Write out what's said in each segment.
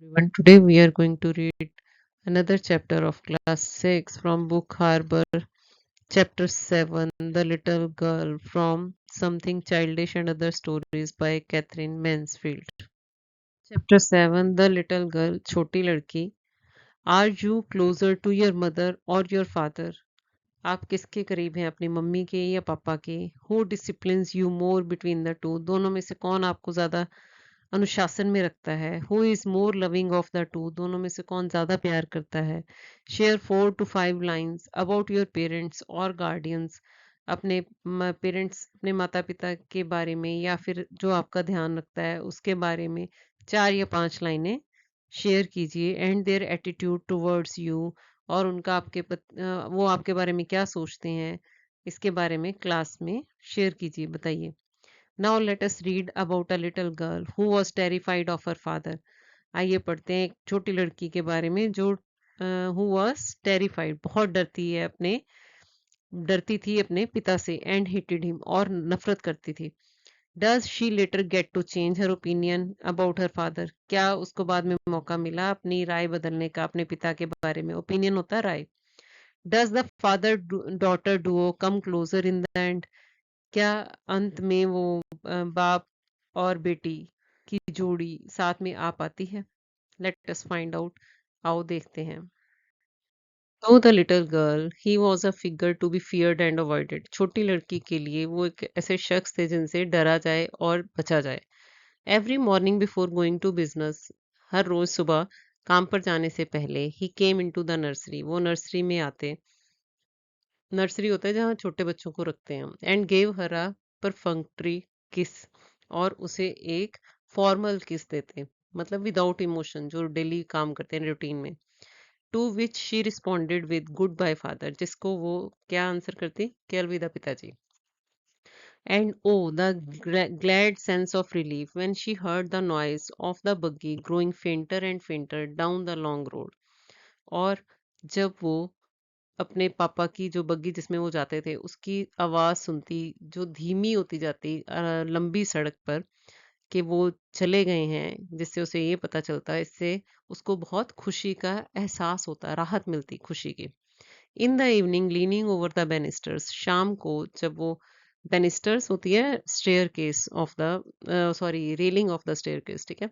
everyone. Today we are going to read another chapter of class 6 from book Harbor, chapter 7, The Little Girl, from Something Childish and Other Stories by Catherine Mansfield. Chapter 7, The Little Girl, छोटी लड़की. Are you closer to your mother or your father? आप किसके करीब हैं, अपनी mummy के या पापा के? Who disciplines you more between the two? दोनों में से कौन आपको ज़्यादा अनुशासन में रखता है? Who is more loving of the two? दोनों में से कौन ज्यादा प्यार करता है? Share 4 to 5 lines about your parents और गार्डियंस. अपने पेरेंट्स, अपने माता पिता के बारे में या फिर जो आपका ध्यान रखता है उसके बारे में 4 या 5 लाइनें शेयर कीजिए. And their attitude towards you, और उनका वो आपके बारे में क्या सोचते हैं इसके बारे में क्लास में शेयर कीजिए, बताइए. Now let us read about a little girl who was terrified of her father. आइए पढ़ते हैं एक छोटी लड़की के बारे में जो who was terrified, बहुत डरती थी अपने पिता से. And hated him, और नफरत करती थी. Does she later get to change her opinion about her father? क्या उसको बाद में मौका मिला अपनी राय बदलने का अपने पिता के बारे में? ओपिनियन होता है राय. Does the father daughter duo come closer in the end? क्या अंत में वो बाप और बेटी की जोड़ी साथ में आ पाती है? Let us find out. आओ देखते हैं. तो the little girl he was a figure to be feared and avoided. छोटी लड़की के लिए वो एक ऐसे शख्स थे जिनसे डरा जाए और बचा जाए. Every morning before going to business, हर रोज सुबह काम पर जाने से पहले, he came in to the nursery, वो नर्सरी में आते. नर्सरी होता है जहाँ छोटे बच्चों को रखते हैं. एंड गेव हर अ परफंक्ट्री किस, और उसे एक फॉर्मल किस देते, मतलब विदाउट इमोशन, जो डेली काम करते हैं रूटीन में. To which she responded with goodbye father, जिसको वो क्या आंसर करती? कि अलविदा पिताजी. And oh the glad sense of relief when she heard the noise of the buggy growing fainter and fainter down the long road. और जब वो अपने पापा की जो बग्गी जिसमें वो जाते थे उसकी आवाज सुनती, जो धीमी होती जाती लंबी सड़क पर, कि वो चले गए हैं, जिससे उसे ये पता चलता, इससे उसको बहुत खुशी का एहसास होता, राहत मिलती खुशी की. In the evening leaning over the banisters, शाम को जब वो बेनिस्टर्स होती है staircase of the sorry railing of the staircase, ठीक है,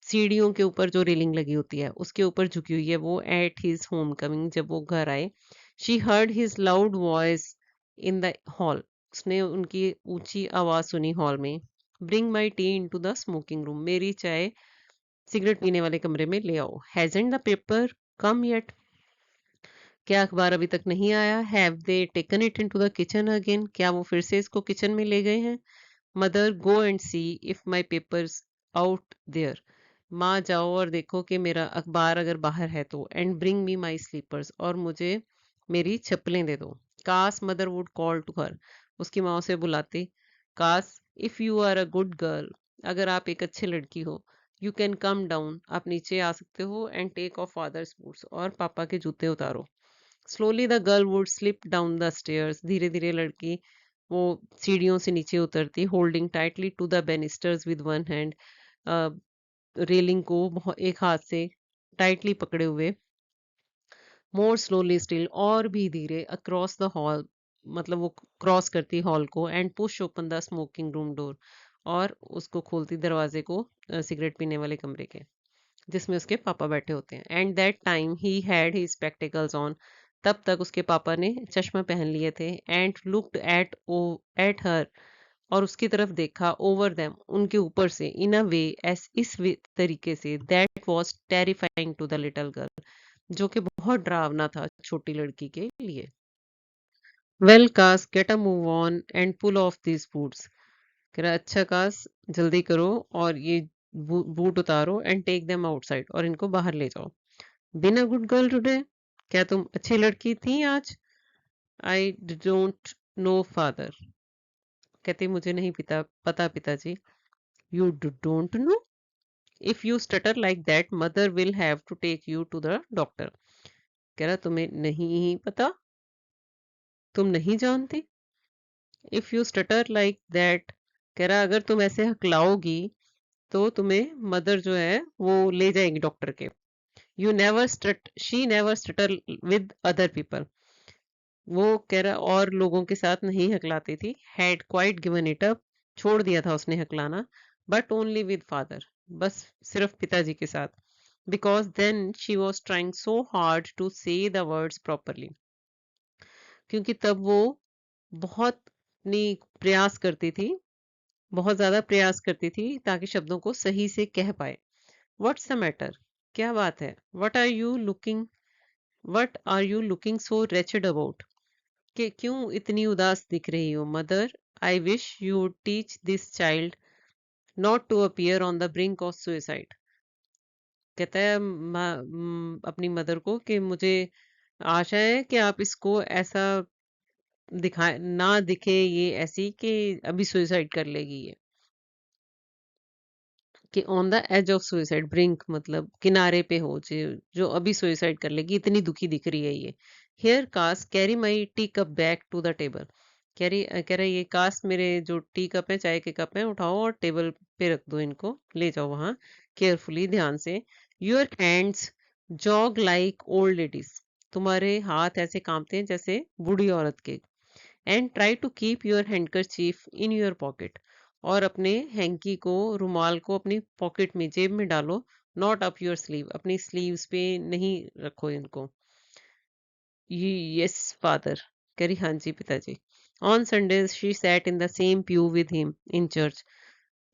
सीढ़ियों के ऊपर जो रेलिंग लगी होती है उसके ऊपर झुकी हुई है वो. एट हिज होम कमिंग, जब वो घर आए, she heard his loud voice in the hall, उसने उनकी ऊंची आवाज सुनी हॉल में. Bring my tea in to the smoking room, मेरी चाय सिगरेट पीने वाले कमरे में ले आओ. Hasn't the paper come yet, क्या अखबार अभी तक नहीं आया? Have they taken it into the kitchen again, क्या वो फिर से इसको किचन में ले गए हैं? Mother go and see if my papers out there, माँ जाओ और देखो कि मेरा अखबार अगर बाहर है तो. And bring me my slippers, और मुझे मेरी चप्पलें दे दो. काश mother would call to her, उसकी माँ उसे बुलाती. काश if you are a good girl, अगर आप एक अच्छी लड़की हो, यू कैन कम डाउन, आप नीचे आ सकते हो. And take off father's boots, और पापा के जूते उतारो. Slowly the girl would slip down the stairs, धीरे धीरे लड़की वो सीढ़ियों से नीचे उतरती. Holding tightly to the banisters with one hand, railing को एक हाथ से टाइटली पकड़े हुए. मोर स्लोली स्टिल, और भी धीरे. अक्रॉस द हॉल, मतलब वो क्रॉस करती हॉल को. And push open the smoking room door, और उसको खोलती दरवाजे को सिगरेट पीने वाले कमरे के, जिसमें उसके पापा बैठे होते हैं. And that time he had he spectacles on, तब तक उसके पापा ने चश्मा पहन लिए थे. एंड लुक्ड एट हर, और उसकी तरफ देखा. ओवर देम, उनके ऊपर से. इन अ वे, इस तरीके से. That was terrifying to the little girl, जो कि बहुत डरावना था छोटी लड़की के लिए. वेल कास, get a move on and pull off these boots, कह रहा अच्छा काश, जल्दी करो और ये बूट उतारो. एंड टेक देम आउटसाइड, और इनको बाहर ले जाओ. बिन अ गुड गर्ल टुडे, क्या तुम अच्छी लड़की थी आज? आई डोंट नो फादर, कहती मुझे नहीं पता पिताजी. You don't know? If you stutter like that mother will have to take you to the doctor. कह रहा तुम्हें नहीं पता, तुम नहीं जानती. If you stutter like that, कह रहा अगर तुम ऐसे हकलाओगी तो तुम्हें मदर जो है वो ले जाएगी डॉक्टर के। You never strut she never stutter with other people. वो कह रहा और लोगों के साथ नहीं हकलाती थी। Had quite given it up, छोड़ दिया था उसने हकलाना। बट ओनली विद फादर, बस सिर्फ पिताजी के साथ। Because then she was trying so hard to say the words properly, क्योंकि तब वो बहुत अपनी प्रयास करती थी, बहुत ज्यादा प्रयास करती थी ताकि शब्दों को सही से कह पाए। व्हाट्स द मैटर, क्या बात है? What are you looking so wretched about, कि क्यों इतनी उदास दिख रही हो? Mother, I wish you would teach this child not to appear on the brink of suicide. कहता है अपनी मदर को कि मुझे आशा है कि आप इसको ऐसा दिखाए ना, दिखे ये ऐसी कि अभी सुइसाइड कर लेगी ये। कि on the edge of suicide, brink मतलब किनारे पे हो, जो अभी सुइसाइड कर लेगी, इतनी दुखी दिख रही है ये। Here cast carry my tea cup back to the table. कह रहा है ये कास्ट, मेरे जो टी कप है, चाय के कप हैं, उठाओ और टेबल पे रख दो, इनको ले जाओ वहां केयरफुली, ध्यान से। Your hands jog like old ladies, तुम्हारे हाथ ऐसे कांपते हैं जैसे बूढ़ी औरत के। And try to keep your handkerchief in your pocket, और अपने हैंकी को, रुमाल को अपनी पॉकेट में, जेब में डालो। नॉट अप योर स्लीव, अपनी स्लीव्स पे नहीं रखो इनको। यस फादर, कह रही हाँ जी पिताजी। On Sunday she sat in the same pew with him in church.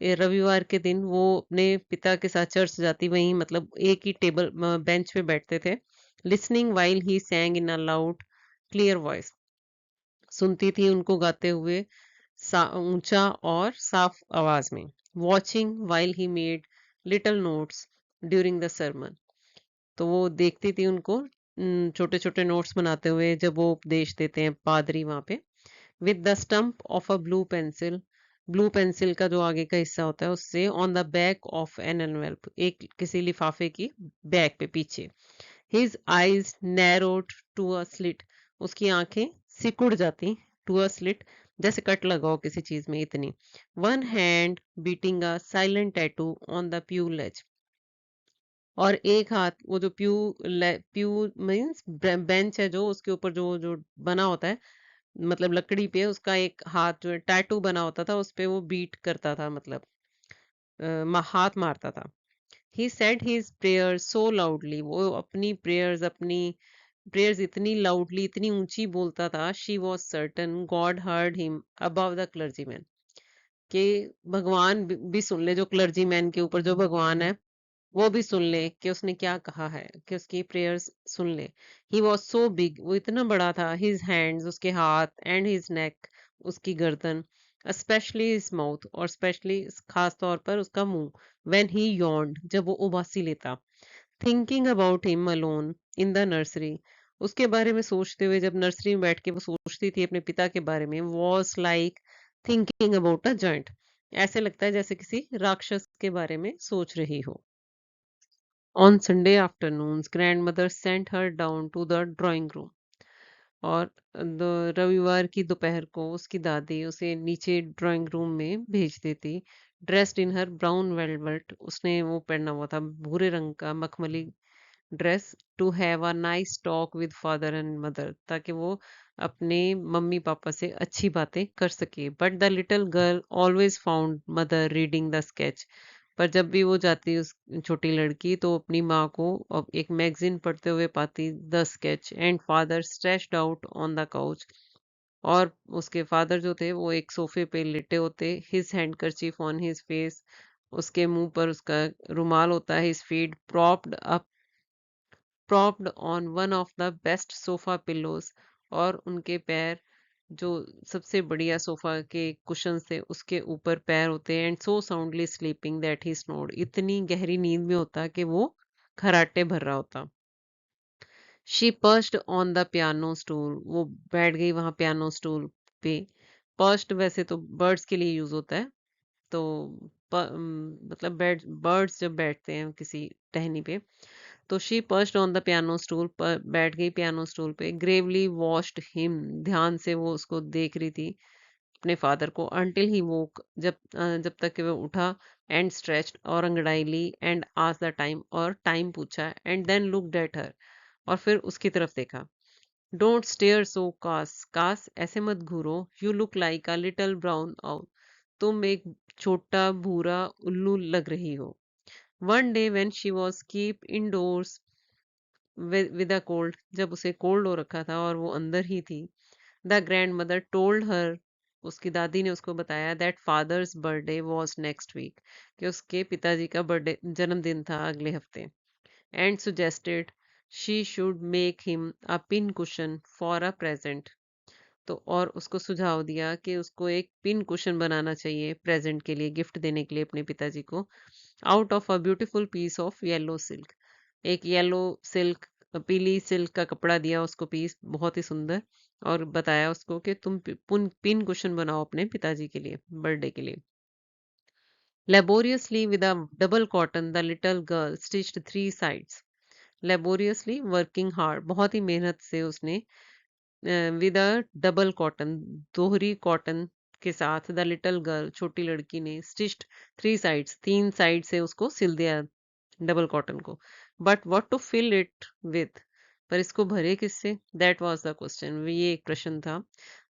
रविवार के दिन वो अपने पिता के साथ चर्च जाती, वहीं मतलब एक ही टेबल बेंच पे बैठते थे। Listening while he सैंग in a loud clear voice, सुनती थी उनको गाते हुए ऊंचा और साफ आवाज में। Watching while he made little notes during the sermon, तो वो देखती थी उनको छोटे छोटे नोट्स बनाते हुए जब वो उपदेश देते हैं पादरी वहां पे। With the stump of a blue pencil, blue pencil का जो आगे का हिस्सा होता है उससे, on the back of an envelope, एक किसी लिफाफे की बैक पे पीछे। His eyes narrowed to a slit, उसकी आंखें सिकुड़ जाती, टू अ स्लिट जैसे कट लगाओ किसी चीज में, इतनी। One hand beating a silent tattoo on the pew ledge, और एक हाथ वो जो प्यू मीन्स बेंच है जो उसके ऊपर जो जो बना होता है, मतलब लकड़ी पे उसका एक हाथ जो है टैटू बना होता था, उस पे वो बीट करता था, मतलब हाथ मारता था। He said his prayers so loudly, वो अपनी प्रेयर्स इतनी लाउडली, इतनी ऊंची बोलता था। She was certain God heard him above the clergyman, कि भगवान भी सुन ले, जो क्लर्जीमैन के ऊपर जो भगवान है वो भी सुन ले कि उसने क्या कहा है, कि उसकी प्रेयर्स सुन ले। ही वॉज सो बिग, वो इतना बड़ा था। हिज हैंड्स, उसके हाथ, एंड हिज नेक, उसकी गर्दन, स्पेशली हिज माउथ, और स्पेशली खास तौर पर उसका मुंह। व्हेन ही यॉन्ड, जब वो उबासी लेता। Thinking about him alone in the nursery, उसके बारे में सोचते हुए जब नर्सरी में बैठ के वो सोचती थी अपने पिता के बारे में, was like thinking about a joint, ऐसे लगता है जैसे किसी राक्षस के बारे में सोच रही हो। On Sunday afternoons, grandmother sent her down to the drawing room. और रविवार की दोपहर को उसकी दादी उसे नीचे ड्राइंग रूम में भेज देती। Dressed in her brown velvet, उसने वो पहना हुआ था भूरे रंग का मखमली dress. To have a nice talk with father and mother, ताकि वो अपने मम्मी पापा से अच्छी बातें कर सके। But the little girl always found mother reading the sketch, पर जब भी वो जाती उस छोटी लड़की तो अपनी माँ को अब एक मैगजीन पढ़ते हुए पाती, the sketch, and father stretched out on the couch, और उसके फादर जो थे वो एक सोफे पे लेटे होते। His handkerchief on his face, उसके मुंह पर उसका रुमाल होता है। His feet propped on one of the best sofa pillows, और उनके पैर जो सबसे बढ़िया सोफा के कुशन थे उसके ऊपर पैर होते हैं। And so soundly sleeping that he snored, इतनी गहरी नींद में होता कि वो खराटे भर रहा होता। She perched on the piano stool, वो बैठ गई वहां पियानो स्टूल पे। पर्च्ड वैसे तो बर्ड्स के लिए यूज होता है, तो मतलब बर्ड्स जब बैठते हैं किसी टहनी पे, तो she perched on the piano stool, पर बैठ गई पियानो स्टूल पे। ग्रेवली वॉच्ड हिम, ध्यान से वो उसको देख रही थी, अपने फादर को। अंटिल ही वोक, जब तक कि वो उठा। एंड स्ट्रेच्ड और अंगड़ाई एंड आस्क्ड द टाइम और टाइम पूछा and then looked at her और फिर उसकी तरफ देखा। Don't stare so cos, Kass ऐसे मत घूरो, you look like a little brown owl, तुम एक छोटा भूरा उल्लू लग रही हो। One day when she was keep indoors with a cold, जब उसे कोल्ड हो रखा था और वो अंदर ही थी, the grandmother told her, उसकी दादी ने उसको बताया that father's birthday was next week, कि उसके पिताजी का बर्थडे जन्मदिन था अगले हफ्ते, and suggested she should make him a pin cushion for a present, तो और उसको सुझाव दिया कि उसको एक पिन कुशन बनाना चाहिए प्रेजेंट के लिए, गिफ्ट देने के लिए अपने पिताजी को, out of a beautiful piece of yellow silk, एक येलो सिल्क, पीली सिल्क का कपड़ा दिया उसको, पीस बहुत ही सुंदर, और बताया उसको कि तुम पिन कुशन बनाओ अपने पिताजी के लिए बर्थडे के लिए। Laboriously with a double cotton the little girl stitched three sides, laboriously working hard, बहुत ही मेहनत से उसने, विद अ डबल कॉटन, दोहरी कॉटन के साथ, द लिटिल गर्ल छोटी लड़की ने, स्टिच्ड थ्री साइड्स, तीन साइड से उसको सिल दिया डबल कॉटन को, but what to fill it with, पर इसको भरे किससे, दैट वाज द क्वेश्चन, ये एक प्रश्न था।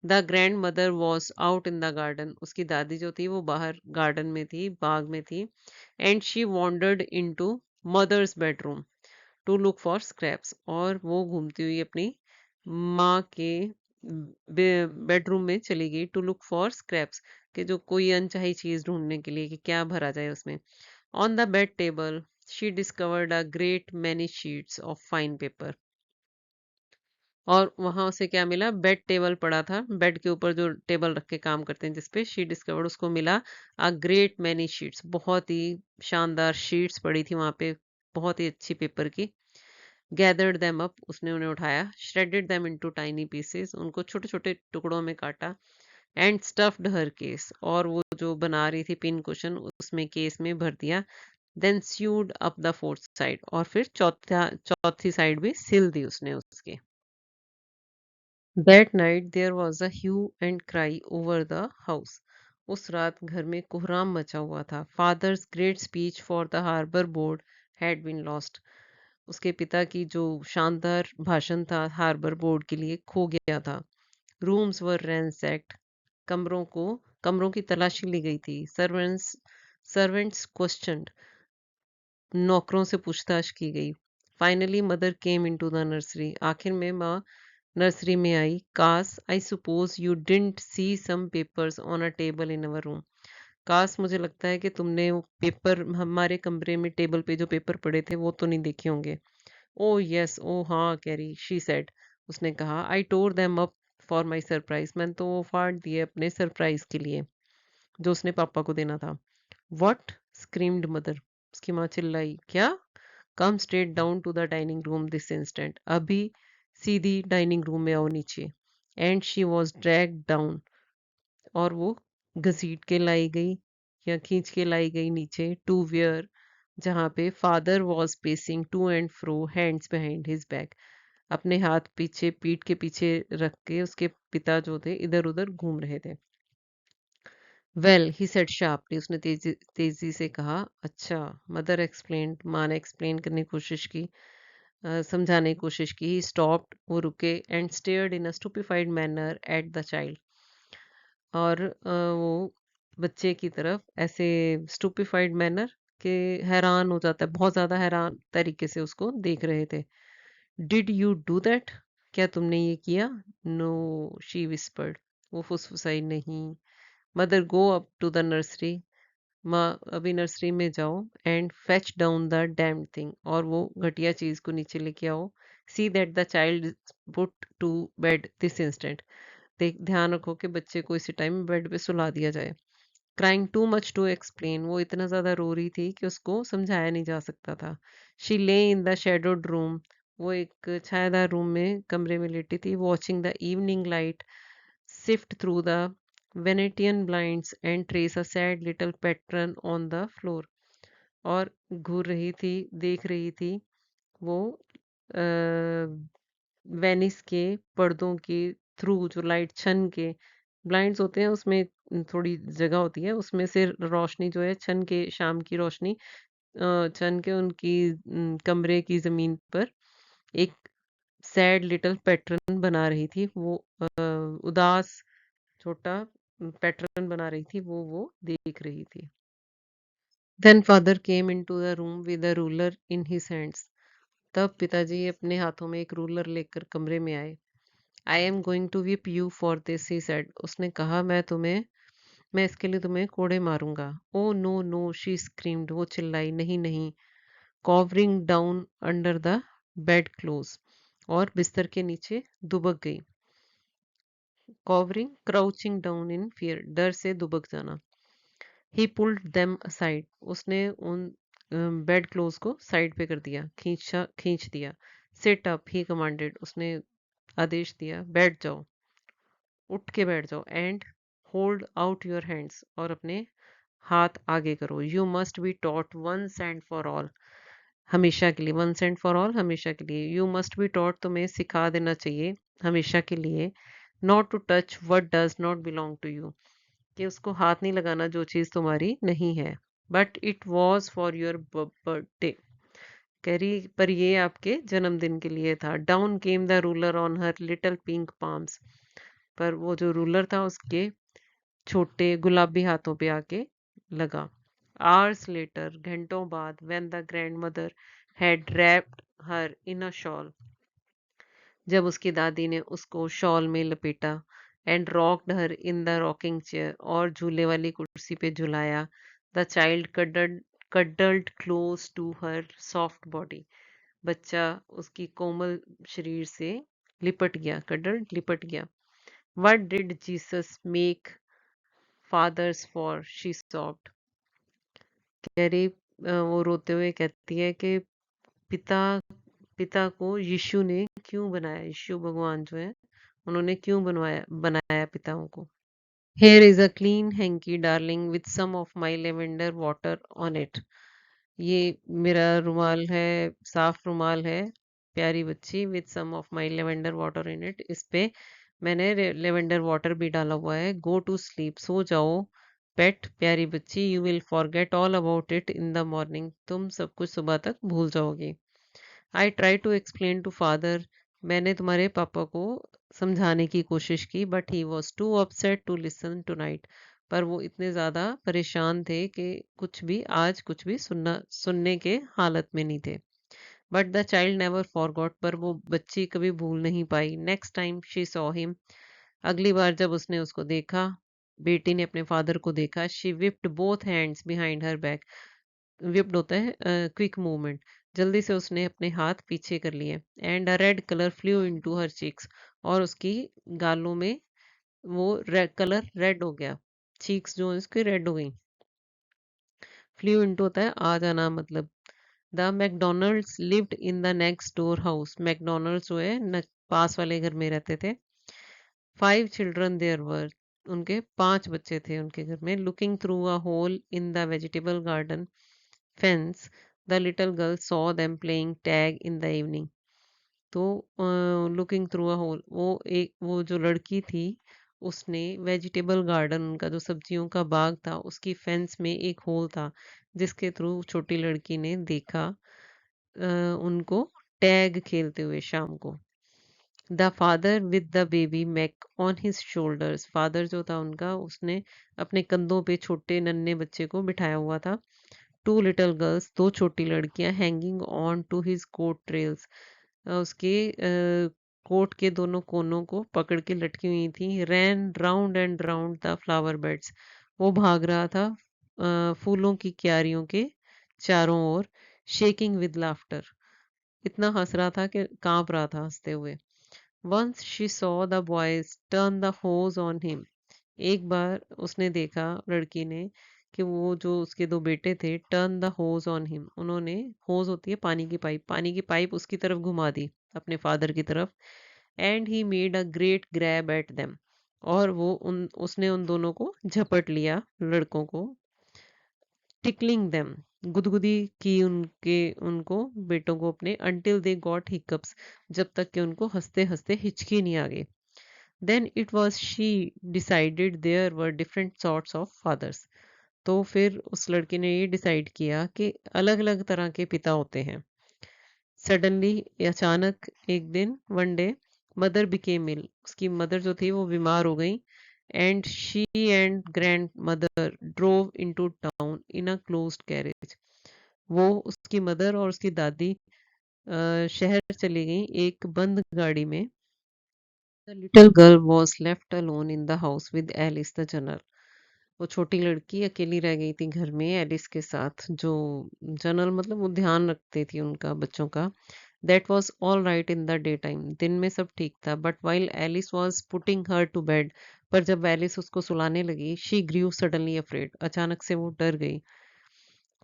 The grand mother was out in the garden, उसकी दादी जो थी वो बाहर गार्डन में थी, बाग में थी, and she wandered into mother's bedroom to look for scraps, और वो घूमती हुई अपनी माँ के बेडरूम में चली गई टू लुक फॉर स्क्रैप्स, कि जो कोई अनचाही चीज ढूंढने के लिए कि क्या भरा जाए उसमें। On the bed table she discovered a great many sheets of fine paper, और वहां उसे क्या मिला, बेड टेबल पड़ा था, बेड के ऊपर जो टेबल रख के काम करते हैं जिसपे, शी डिस्कवर्ड उसको मिला अ ग्रेट मैनी शीट्स, बहुत ही शानदार शीट्स पड़ी थी वहां पे, बहुत ही अच्छी पेपर की। गैदर्ड देम अप, उसने उन्हें उठाया, shredded them into tiny pieces, उनको छोटे छोटे टुकड़ों में काटा, एंड स्टफ्ड हर केस, और वो जो बना रही थी पिन कुशन उसमें केस में भर दिया, then sewed up the fourth side, और फिर चौथी साइड भी सिल दी उसने उसके। That night there was a hue and cry over the house, उस रात घर में कोहराम मचा हुआ था। Father's great speech for the harbour board had been lost, उसके पिता की जो शानदार भाषण था हार्बर बोर्ड के लिए खो गया था। रूम्स वर रैंसैक्ड, कमरों की तलाशी ली गई थी। सर्वेंट्स क्वेश्चनड, नौकरों से पूछताछ की गई। Finally mother came into the nursery, आखिर में माँ नर्सरी में आई। काश I suppose you didn't see some papers on a table in our room, काश मुझे लगता है कि तुमने वो पेपर, हमारे कमरे में टेबल पे जो पेपर पड़े थे वो तो नहीं देखे होंगे। ओह यस, ओह हाँ कैरी, शी सेड, उसने कहा, I tore them up for my surprise, मैंने तो वो फाड़ दिए अपने सरप्राइज के लिए जो उसने पापा को देना था। व्हाट, स्क्रीम्ड मदर, उसकी माँ चिल्लाई, क्या, come straight down to the dining room this instant, अभी सीधी डाइनिंग रूम में आओ नीचे। And she was drag down, और वो घसीट के लाई गई या खींच के लाई गई नीचे, टू वेयर, जहाँ पे father was pacing to and fro hands behind his back, अपने हाथ पीछे पीठ के पीछे रख के उसके पिता जो थे इधर उधर घूम रहे थे। वेल ही सेड शार्पली, उसने तेजी तेजी से कहा, अच्छा। मदर एक्सप्लेन, माँ ने एक्सप्लेन करने की कोशिश की, समझाने की कोशिश की। ही स्टॉप्ड, वो रुके, and stared in a stupefied manner at the child, और वो बच्चे की तरफ ऐसे स्टूपिफाइड मैनर के, हैरान हो जाता है, बहुत ज्यादा हैरान तरीके से उसको देख रहे थे। डिड यू डू दैट, क्या तुमने ये किया? नो, शी विस्पर्ड, वो फुसफुसाई, नहीं। Mother go up to the nursery, माँ अभी नर्सरी में जाओ, and fetch down the damned thing, और वो घटिया चीज को नीचे लेके आओ। See that the child put to bed this instant, देख ध्यान रखो कि बच्चे को इसी टाइम बेड पे सुला दिया जाए। Crying too much to explain, वो इतना ज्यादा रो रही थी कि उसको समझाया नहीं जा सकता था। शी ले इन द शेडोड रूम, वो एक छायादार रूम में कमरे में लेटी थी, watching the evening light sift through the Venetian blinds and trace a sad little pattern on the floor, और घूर रही थी, देख रही थी वो वेनिस के पर्दों के थ्रू, जो लाइट छन के ब्लाइंड्स होते हैं उसमें थोड़ी जगह होती है, उसमें से रोशनी जो है छन के, शाम की रोशनी छन के उनकी कमरे की ज़मीन पर एक सैड लिटिल पैटर्न बना रही थी। वो उदास छोटा पैटर्न बना रही थी, वो देख रही थी। Then father came into the room with a ruler in his hands. तब पिताजी अपने हाथों में एक रूलर लेकर कमरे में आए। I am going to whip you for this, he said। उसने कहा, मैं इसके लिए तुम्हें कोड़े मारूंगा। Oh no no, she screamed. वो चिल्लाई, नहीं नहीं। Cowering down under the bed clothes, और बिस्तर के नीचे दुबक गई। Cowering, crouching down in fear, डर से दुबक जाना। He pulled them aside. उसने उन बेड क्लोज को साइड पे कर दिया, खींच दिया। Sit up, he commanded. उसने आदेश दिया, बैठ जाओ, उठ के बैठ जाओ। And hold out your hands, और अपने हाथ आगे करो। You must be taught once and for all, हमेशा के लिए। वंस एंड फॉर ऑल, हमेशा के लिए। यू मस्ट बी टॉट, तुम्हें सिखा देना चाहिए हमेशा के लिए। Not to touch what does not belong to you, कि उसको हाथ नहीं लगाना जो चीज़ तुम्हारी नहीं है। But it was for your birthday, कह रही, पर ये आपके जन्मदिन के लिए था। Down came the ruler on her little pink palms, पर वो जो रूलर था उसके छोटे गुलाबी हाथों पे आके लगा। आवर्स लेटर, घंटों बाद, when the grandmother had wrapped her in a shawl, जब उसकी दादी ने उसको शॉल में लपेटा। And rocked her in the rocking chair, और झूले वाली कुर्सी पे झुलाया। The child cuddled close to her soft body, बच्चा उसकी कोमल शरीर से लिपट गया। कडल्ड, लिपट गया। What did Jesus make fathers for? She sobbed. कह रही, वो रोते हुए कहती है कि पिता पिता को यीशु ने क्यों बनाया, यीशु भगवान जो है उन्होंने क्यों बनाया पिताओं को। Here is a clean hanky darling with some of my lavender water on it। ये मेरा रुमाल है, साफ रुमाल है प्यारी बच्ची, with some of my lavender water in it, इस पे मैंने लेवेंडर वाटर भी डाला हुआ है। गो टू स्लीप, सो जाओ पेट, प्यारी बच्ची। You will forget all about it in the morning, तुम सब कुछ सुबह तक भूल जाओगी। I try to explain to father, मैंने तुम्हारे पापा को समझाने की कोशिश की, but he was too upset to listen tonight, पर वो इतने ज़्यादा परेशान थे कि कुछ भी सुनने के हालत में नहीं थे। But the child never forgot, पर वो बच्ची कभी भूल नहीं पाई। Next time she saw him, अगली बार जब उसने उसको देखा, बेटी ने अपने फादर को देखा, she whipped both hands behind her back. Whipped होता है क्विक मूवमेंट, जल्दी से उसने अपने हाथ पीछे कर लिए। And a red colour flu into her cheeks, और उसकी गालों में वो रेड कलर रेड हो गया, चीक्स जो है उसकी रेड हो गई। फ्लू इनटू होता है आ जाना, मतलब। The McDonald's lived in the next door house, McDonald's जो है पास वाले घर में रहते थे। 5 चिल्ड्रन देयर वर, उनके 5 बच्चे थे उनके घर में। Looking through a hole in the vegetable garden fence, the little girl saw them playing tag in the evening. तो लुकिंग थ्रू अ होल, वो जो लड़की थी उसने वेजिटेबल गार्डन, उनका जो सब्जियों का बाग था, उसकी फेंस में एक होल था जिसके थ्रू छोटी लड़की ने देखा उनको टैग खेलते हुए शाम को। The father with the baby Mac on his shoulders, फादर जो था उनका, उसने अपने कंधों पे छोटे नन्हे बच्चे को बिठाया हुआ था। टू लिटिल गर्ल्स, 2 छोटी लड़कियां, hanging on to his coat trails, उसके कोट के दोनों कोनों को पकड़ के लटकी हुई थी। Ran round and round the flower beds, वो भाग रहा था फूलों की क्यारियों के चारों ओर। शेकिंग विद लाफ्टर, इतना हंस रहा था कि कांप रहा था हंसते हुए। Once she saw the boys turn the hose on him, एक बार उसने देखा, लड़की ने, कि वो जो उसके 2 बेटे थे, turn the hose on him, उन्होंने, होज होती है पानी की पाइप उसकी तरफ घुमा दी, अपने फादर की तरफ। And he made a great grab at them, और वो उसने उन दोनों को झपट लिया, लड़कों को। टिकलिंग देम, गुदगुदी की उनको बेटों को अपने, until they got hiccups, जब तक कि उनको हंसते हंसते हिचकी नहीं आ गई। Then it was she decided there were different sorts of fathers. तो फिर उस लड़के ने ये डिसाइड किया कि अलग-अलग तरह के पिता होते हैं। सडनली अचानक एक दिन वन डे मदर बिकेम इल, उसकी मदर जो थी वो बीमार हो गई and she and grand mother drove into town in a closed carriage. वो उसकी मदर और उसकी दादी शहर चली गई एक बंद गाड़ी में। The little girl was left alone in the house with Alice the general. वो छोटी लड़की अकेली रह गई थी घर में एलिस के साथ, जो जनरल मतलब वो ध्यान रखती थी उनका बच्चों का। That was all right in the daytime, दिन में सब ठीक था, but while Alice was putting her to bed, पर जब एलिस उसको सुलाने लगी शी ग्रीव सडनली अफ्रेड, अचानक से वो डर गई।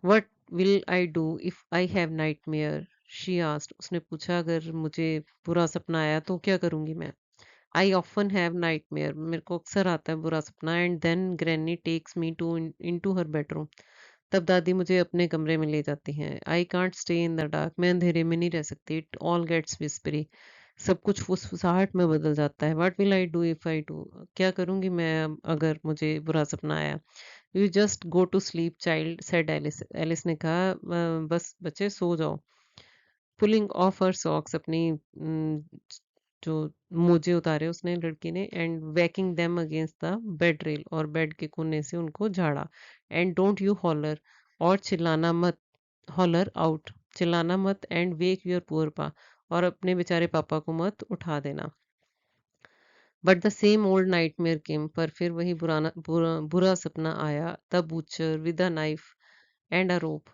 What will I do if I have nightmare, she asked, उसने पूछा अगर मुझे बुरा सपना आया तो क्या करूंगी मैं। आई ऑफन हैव नाइटमेयर, मेरे को अक्सर आता है बुरा सपना, and then granny takes me to into her bedroom, तब दादी मुझे अपने कमरे में ले जाती हैं। I can't stay in the dark, मैं अंधेरे में नहीं रह सकती, इट ऑल गेट्स विस्परी, सब कुछ फुसफुसाहट में बदल जाता है। What will I do if I do, क्या करूंगी मैं अगर मुझे बुरा सपना आया। You just go to sleep child said Alice, Alice ने कहा बस बच्चे सो जाओ। पुलिंग ऑफ हर सॉक्स, अपनी जो मोजे उतारे उसने लड़की ने, and whacking them against the bed rail, और बेड के कोने से उनको झाड़ा। एंड डोंट यू हॉलर, और चिल्लाना मत, हॉलर आउट, चिल्लाना मत, एंड वेक योर पुअर पा, और अपने बेचारे पापा को मत उठा देना। But the same old nightmare came, पर फिर वही बुरा सपना आया। The butcher with a knife and a rope,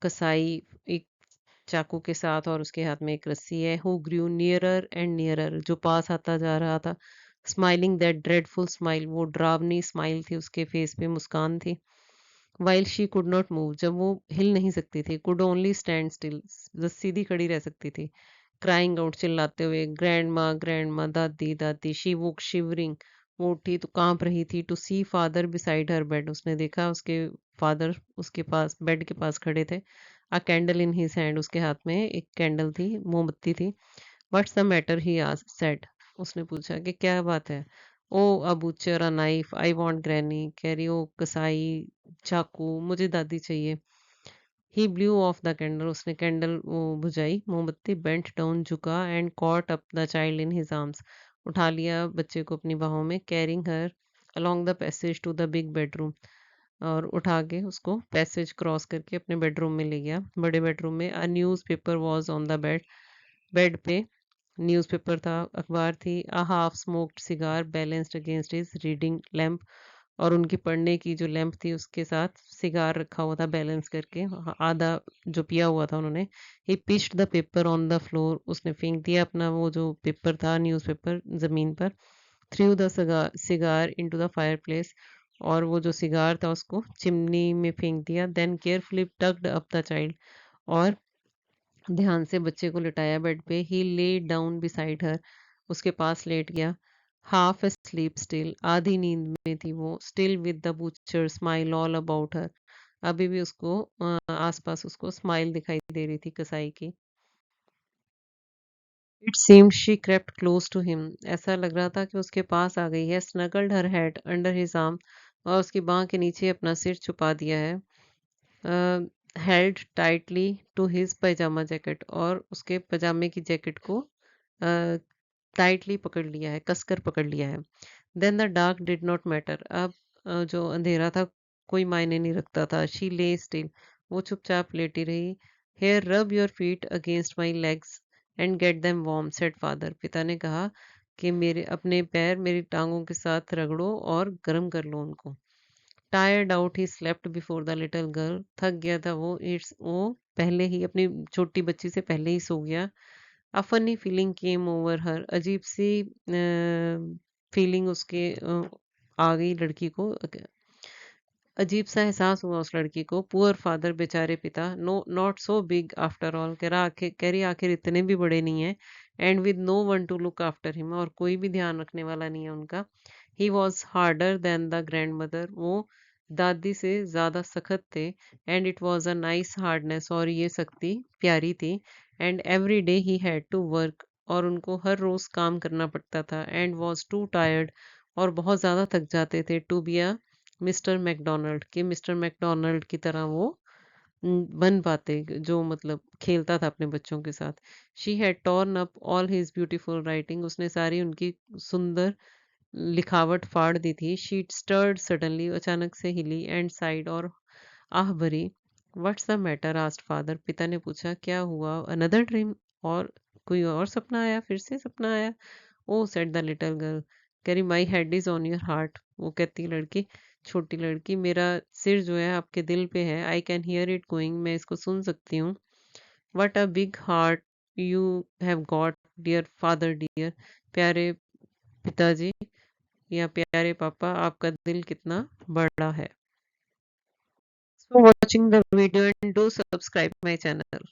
कसाई एक चाकू के साथ और उसके हाथ में एक रस्सी है। Who Guru nearer and nearer, जो पास आता जा रहा था। स्माइलिंग दैट ड्रेडफुल स्माइल, वो डरावनी स्माइल थी, उसके फेस पे मुस्कान थी। While she could not move, जब वो हिल नहीं सकती थी। कुड ओनली स्टैंड स्टिल, बस सीधी खड़ी रह सकती थी। क्राइंग आउट, चिल्लाते हुए, ग्रैंड माँ दादी दादी। शी वुक शिवरिंग, वो उठी तो कांप रही थी। To see father beside her bed, उसने देखा उसके फादर उसके पास बेड के पास खड़े थे। अ कैंडल इन हिज हैंड, उसके हाथ में एक कैंडल थी, मोमबत्ती थी। व्हाट्स द मैटर ही आज सेड, उसने पूछा कि क्या बात है। Oh a butcher a knife, I want granny, कह रही ओ कसाई चाकू, मुझे दादी चाहिए। He blew off the candle, उसने कैंडल वो बुझाई, मोमबत्ती, बेंट डाउन, झुका, and caught up the child in his arms, उठा लिया बच्चे को अपनी बाहों में। Carrying her along the passage to the big bedroom, और उठा के उसको पैसेज क्रॉस करके अपने बेडरूम में ले गया, बड़े बेडरूम में। A news paper was on the bed, bed पे न्यूज़पेपर था, अखबार थी। A half smoked cigar balanced against his reading lamp, और उनकी पढ़ने की जो लैंप थी उसके साथ सिगार रखा हुआ था बैलेंस करके, आधा जो पिया हुआ था उन्होंने। He pitched the paper on the floor, उसने फेंक दिया अपना वो जो पेपर था न्यूज़पेपर जमीन पर। Through the cigar into the fire place, और वो जो सिगार था उसको चिमनी में फेंक दिया। Then carefully tucked up the child, और ध्यान से बच्चे को लिटाया बेड पे। ही ले डाउन बिसाइड हर, उसके पास लेट गया। हाफ स्लीप स्टिल, आधी नींद में थी वो। Still with the butcher smile all about her, अभी भी उसको आसपास उसको स्माइल दिखाई दे रही थी कसाई की। It seemed she crept close to him, ऐसा लग रहा था कि उसके पास आ गई है। स्नगल्ड हर हेड अंडर हिज आर्म, और उसकी बाह के नीचे अपना सिर छुपा दिया है। Held tightly to his pyjama jacket, और उसके पजामे की जैकेट को टाइटली पकड़ लिया है, कसकर पकड़ लिया है। Then the dark did not matter, अब जो अंधेरा था कोई मायने नहीं रखता था। शी ले स्टिल, वो चुपचाप लेटी रही। Here rub your feet against my legs and get them warm said father, पिता ने कहा कि मेरे अपने पैर मेरी टांगों के साथ रगड़ो और गर्म कर लो उनको। Tired out he slept before the little girl, थक गया था वो, इट्स वो पहले ही अपनी छोटी बच्ची से पहले ही सो गया। A funny feeling came over हर, अजीब सी फीलिंग उसके आ गई लड़की को। अजीब सा एहसास हुआ उस लड़की को। पुअर फादर, बेचारे पिता। No not so big after all, कह रही आखिर इतने भी बड़े नहीं है। And with no one to look after him, और कोई भी ध्यान रखने वाला नहीं है उनका। He was harder than the grandmother, वो दादी से ज्यादा सख्त थे। And it was a nice hardness, और ये सख्ती प्यारी थी। And every day he had to work और उनको हर रोज काम करना पड़ता था एंड वॉज टू टायर्ड और बहुत ज़्यादा थक जाते थे to be a Mr McDonald कि मिस्टर मैकडोनल्ड की तरह वो बन पाते जो मतलब खेलता था अपने बच्चों के साथ। She had torn up all his beautiful writing उसने सारी उनकी सुंदर लिखावट फाड़ दी थी। शी स्टर्ड सडनली अचानक से हिली एंड साइड और आह भरी। What's the matter asked father पिता ने पूछा क्या हुआ अनदर ड्रीम और कोई और सपना आया फिर से सपना आया। ओह सेड द लिटिल गर्ल करी my head is on your heart वो कहती लड़की छोटी लड़की मेरा सिर जो है आपके दिल पे है I can hear it going मैं इसको सुन सकती हूँ। What a big heart you have got dear father dear प्यारे पिताजी या प्यारे पापा आपका दिल कितना बड़ा है। So watching the video and do subscribe my channel.